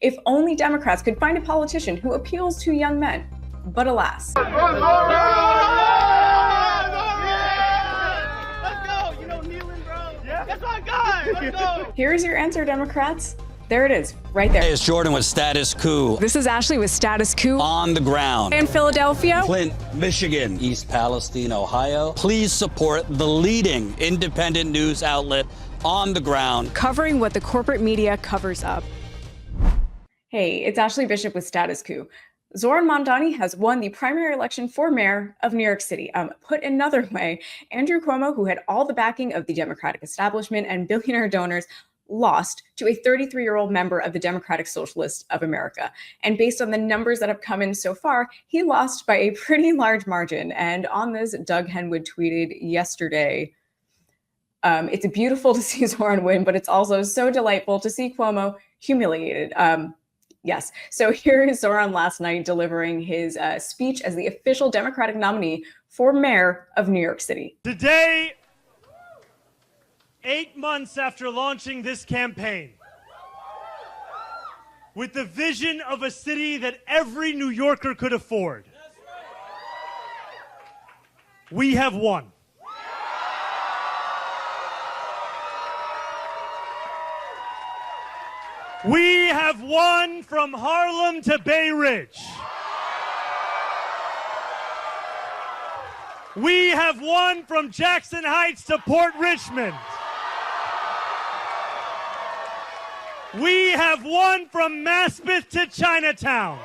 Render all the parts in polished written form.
If only Democrats could find a politician who appeals to young men. But alas. Let's go! You know, kneeling, bro. Yeah. That's my guy. Let's go. Here's your answer, Democrats. There it is, right there. Hey, it's Jordan with Status Coup. This is Ashley with Status Coup. On the ground. In Philadelphia. Flint, Michigan. East Palestine, Ohio. Please support the leading independent news outlet on the ground. Covering what the corporate media covers up. Hey, it's Ashley Bishop with Status Coup. Zohran Mamdani has won the primary election for mayor of New York City. Put another way, Andrew Cuomo, who had all the backing of the Democratic establishment and billionaire donors, lost to a 33-year-old member of the Democratic Socialist of America. And based on the numbers that have come in so far, he lost by a pretty large margin. And on this, Doug Henwood tweeted yesterday, it's beautiful to see Zohran win, but it's also so delightful to see Cuomo humiliated. Yes. So here is Zohran last night delivering his speech as the official Democratic nominee for mayor of New York City. Today, 8 months after launching this campaign, with the vision of a city that every New Yorker could afford, we have won. We have won from Harlem to Bay Ridge. We have won from Jackson Heights to Port Richmond. We have won from Maspeth to Chinatown.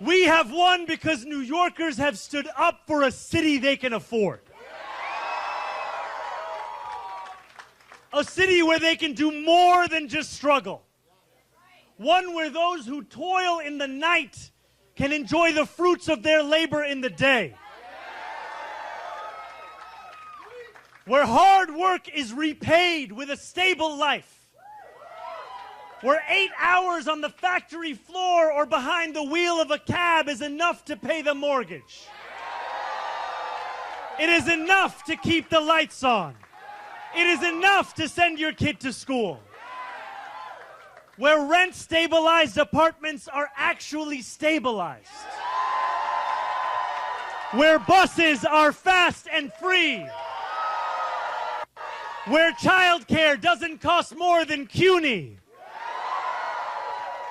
We have won because New Yorkers have stood up for a city they can afford. A city where they can do more than just struggle. One where those who toil in the night can enjoy the fruits of their labor in the day. Where hard work is repaid with a stable life. Where 8 hours on the factory floor or behind the wheel of a cab is enough to pay the mortgage. It is enough to keep the lights on. It is enough to send your kid to school. Where rent-stabilized apartments are actually stabilized. Where buses are fast and free. Where childcare doesn't cost more than CUNY.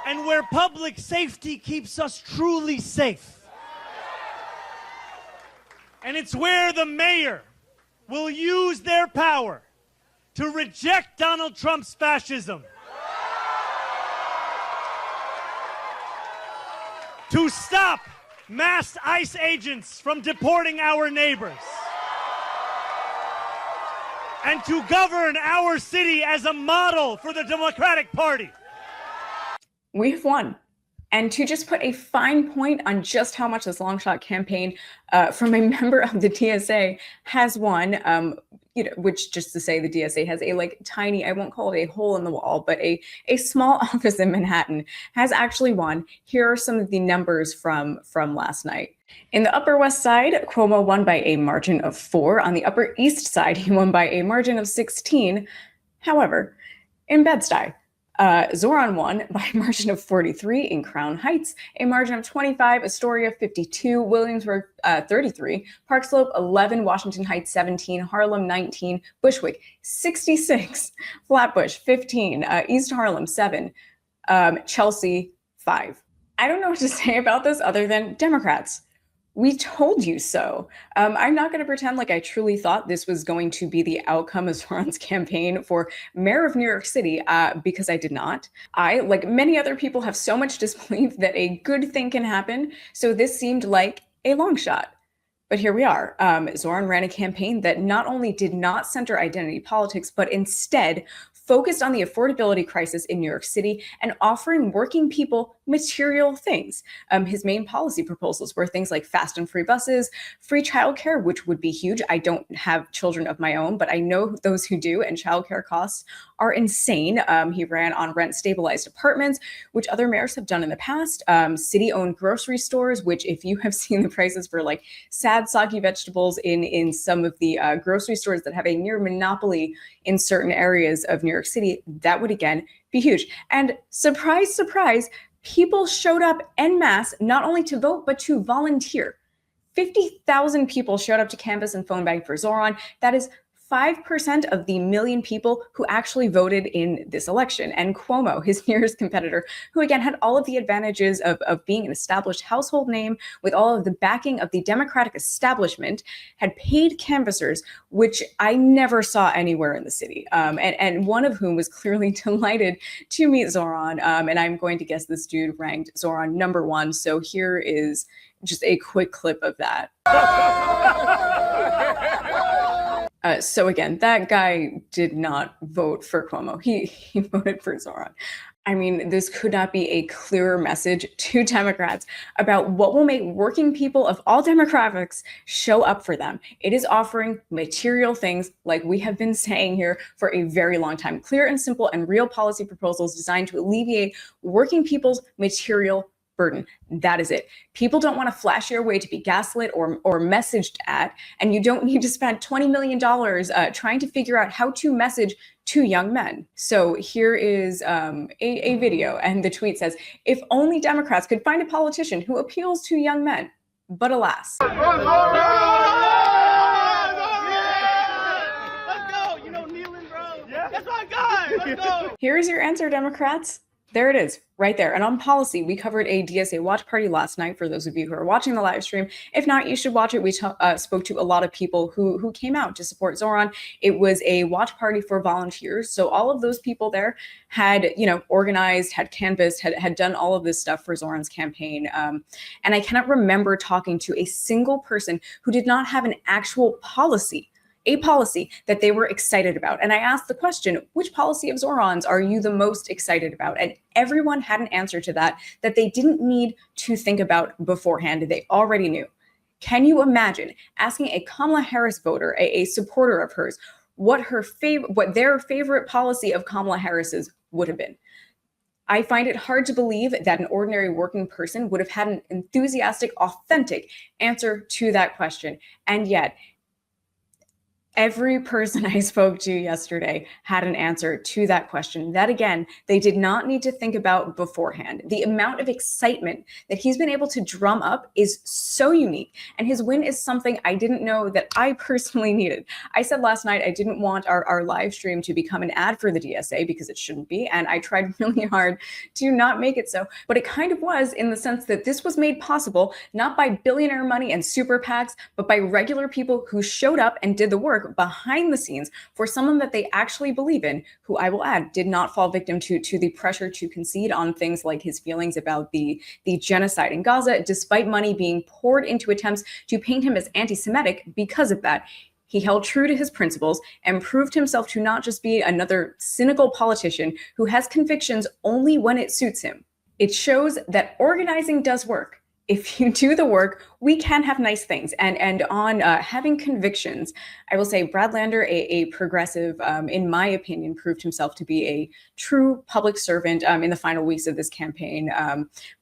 And where public safety keeps us truly safe. And it's where the mayor will use their power to reject Donald Trump's fascism, to stop mass ICE agents from deporting our neighbors, and to govern our city as a model for the Democratic Party. We've won. And to just put a fine point on just how much this long shot campaign from a member of the DSA has won, which just to say the DSA has a tiny, I won't call it a hole in the wall, but a small office in Manhattan has actually won. Here are some of the numbers from last night. In the Upper West Side, Cuomo won by a margin of 4. On the Upper East Side, he won by a margin of 16. However, in Bed-Stuy, Zohran won by a margin of 43, in Crown Heights, a margin of 25, Astoria 52, Williamsburg 33, Park Slope 11, Washington Heights 17, Harlem 19, Bushwick 66, Flatbush 15, East Harlem 7, Chelsea 5. I don't know what to say about this other than Democrats. We told you so. I'm not going to pretend like I truly thought this was going to be the outcome of Zohran's campaign for mayor of New York City, because I did not. I, like many other people, have so much disbelief that a good thing can happen, so this seemed like a long shot. But here we are. Zohran ran a campaign that not only did not center identity politics, but instead focused on the affordability crisis in New York City and offering working people material things. His main policy proposals were things like fast and free buses, free childcare, which would be huge. I don't have children of my own, but I know those who do, and childcare costs are insane. He ran on rent-stabilized apartments, which other mayors have done in the past. City-owned grocery stores, which if you have seen the prices for sad, soggy vegetables in some of the grocery stores that have a near monopoly in certain areas of New New York City, that would again be huge. And surprise, surprise, people showed up en masse, not only to vote, but to volunteer. 50,000 people showed up to campus and phone banked for Zohran. That is 5% of the million people who actually voted in this election. And Cuomo, his nearest competitor, who again had all of the advantages of being an established household name with all of the backing of the Democratic establishment, had paid canvassers, which I never saw anywhere in the city. And one of whom was clearly delighted to meet Zohran. And I'm going to guess this dude ranked Zohran #1. So here is just a quick clip of that. So again, that guy did not vote for Cuomo. He voted for Zohran. I mean, this could not be a clearer message to Democrats about what will make working people of all demographics show up for them. It is offering material things, like we have been saying here for a very long time, clear and simple and real policy proposals designed to alleviate working people's material burden. That is it. People don't want to flash your way to be gaslit or messaged at, and you don't need to spend $20 million trying to figure out how to message to young men. So here is a video, and the tweet says, "If only Democrats could find a politician who appeals to young men, but alas." Let's go. You know, kneeling, bro. Yeah. That's my guy. Let's go. Here's your answer, Democrats. There it is, right there. And on policy, we covered a DSA watch party last night for those of you who are watching the live stream. If not, you should watch it. We spoke to a lot of people who came out to support Zohran. It was a watch party for volunteers. So all of those people there had, organized, had canvassed, had done all of this stuff for Zohran's campaign. And I cannot remember talking to a single person who did not have an actual policy, a policy that they were excited about. And I asked the question, which policy of Zohran's are you the most excited about? And everyone had an answer to that they didn't need to think about beforehand. They already knew. Can you imagine asking a Kamala Harris voter, a supporter of hers, what their favorite policy of Kamala Harris's would have been? I find it hard to believe that an ordinary working person would have had an enthusiastic, authentic answer to that question. And yet, every person I spoke to yesterday had an answer to that question that, again, they did not need to think about beforehand. The amount of excitement that he's been able to drum up is so unique. And his win is something I didn't know that I personally needed. I said last night I didn't want our live stream to become an ad for the DSA because it shouldn't be. And I tried really hard to not make it so. But it kind of was, in the sense that this was made possible not by billionaire money and super PACs, but by regular people who showed up and did the work behind the scenes for someone that they actually believe in, who, I will add, did not fall victim to the pressure to concede on things like his feelings about the genocide in Gaza, despite money being poured into attempts to paint him as anti-Semitic. Because of that, he held true to his principles and proved himself to not just be another cynical politician who has convictions only when it suits him. It shows that organizing does work. If you do the work, we can have nice things. And on having convictions, I will say Brad Lander, a progressive, in my opinion, proved himself to be a true public servant in the final weeks of this campaign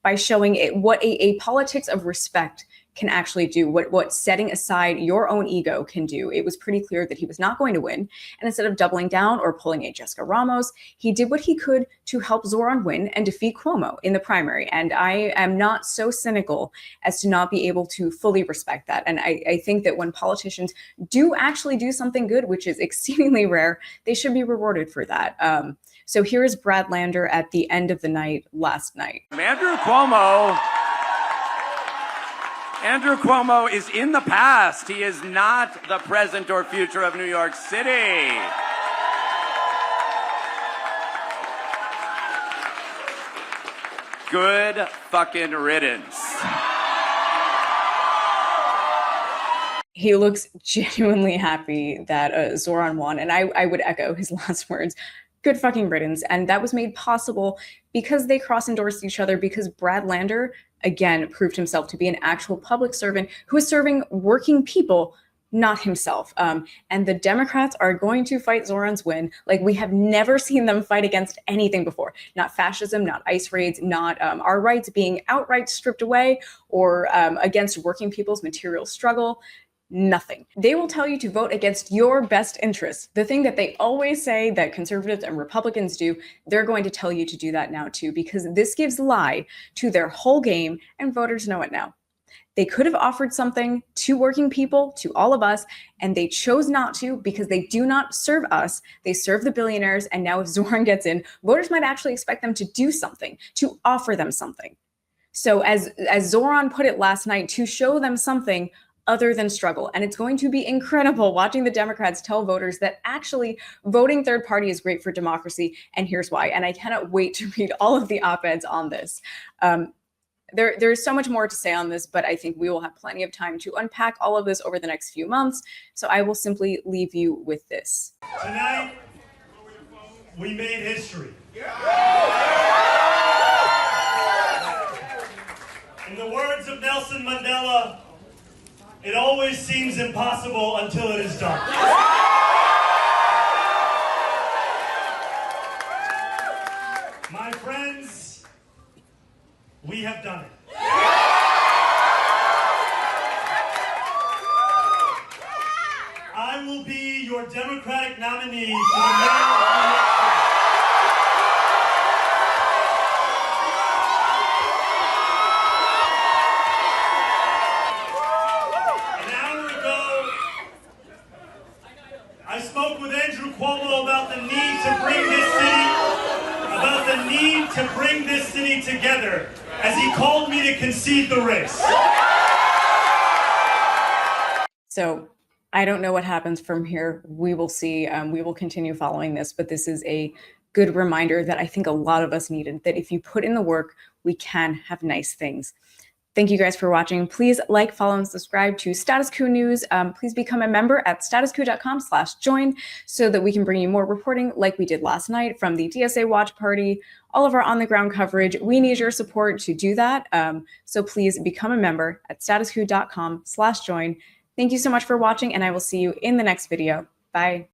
by showing what a politics of respect can actually do, what setting aside your own ego can do. It was pretty clear that he was not going to win. And instead of doubling down or pulling a Jessica Ramos, he did what he could to help Zohran win and defeat Cuomo in the primary. And I am not so cynical as to not be able to fully respect that. And I think that when politicians do actually do something good, which is exceedingly rare, they should be rewarded for that. So here is Brad Lander at the end of the night last night. Andrew Cuomo is in the past. He is not the present or future of New York City. Good fucking riddance. He looks genuinely happy that Zohran won. And I would echo his last words. Good fucking riddance. And that was made possible because they cross-endorsed each other, because Brad Lander, again, proved himself to be an actual public servant who is serving working people, not himself. And the Democrats are going to fight Zohran's win like we have never seen them fight against anything before. Not fascism, not ICE raids, not our rights being outright stripped away, or against working people's material struggle. nothing. They will tell you to vote against your best interests. The thing that they always say that conservatives and Republicans do, they're going to tell you to do that now too, because this gives lie to their whole game, and voters know it now. They could have offered something to working people, to all of us, and they chose not to because they do not serve us. They serve the billionaires, and now if Zohran gets in, voters might actually expect them to do something, to offer them something. So as Zohran put it last night, to show them something other than struggle. And it's going to be incredible watching the Democrats tell voters that actually voting third party is great for democracy. And here's why. And I cannot wait to read all of the op-eds on this. There's so much more to say on this, but I think we will have plenty of time to unpack all of this over the next few months. So I will simply leave you with this. Tonight, we made history. In the words of Nelson Mandela, it always seems impossible until it is done. My friends, we have done it. I will be your Democratic nominee for the mayor of New York City. I spoke with Andrew Cuomo about the need to bring this city together as he called me to concede the race. So I don't know what happens from here. We will see. We will continue following this, but this is a good reminder that I think a lot of us needed, that if you put in the work, we can have nice things. Thank you guys for watching. Please like, follow, and subscribe to Status Coup News. Please become a member at statuscoup.com/join so that we can bring you more reporting like we did last night from the DSA watch party, all of our on-the-ground coverage. We need your support to do that. So please become a member at statuscoup.com/join. Thank you so much for watching, and I will see you in the next video. Bye.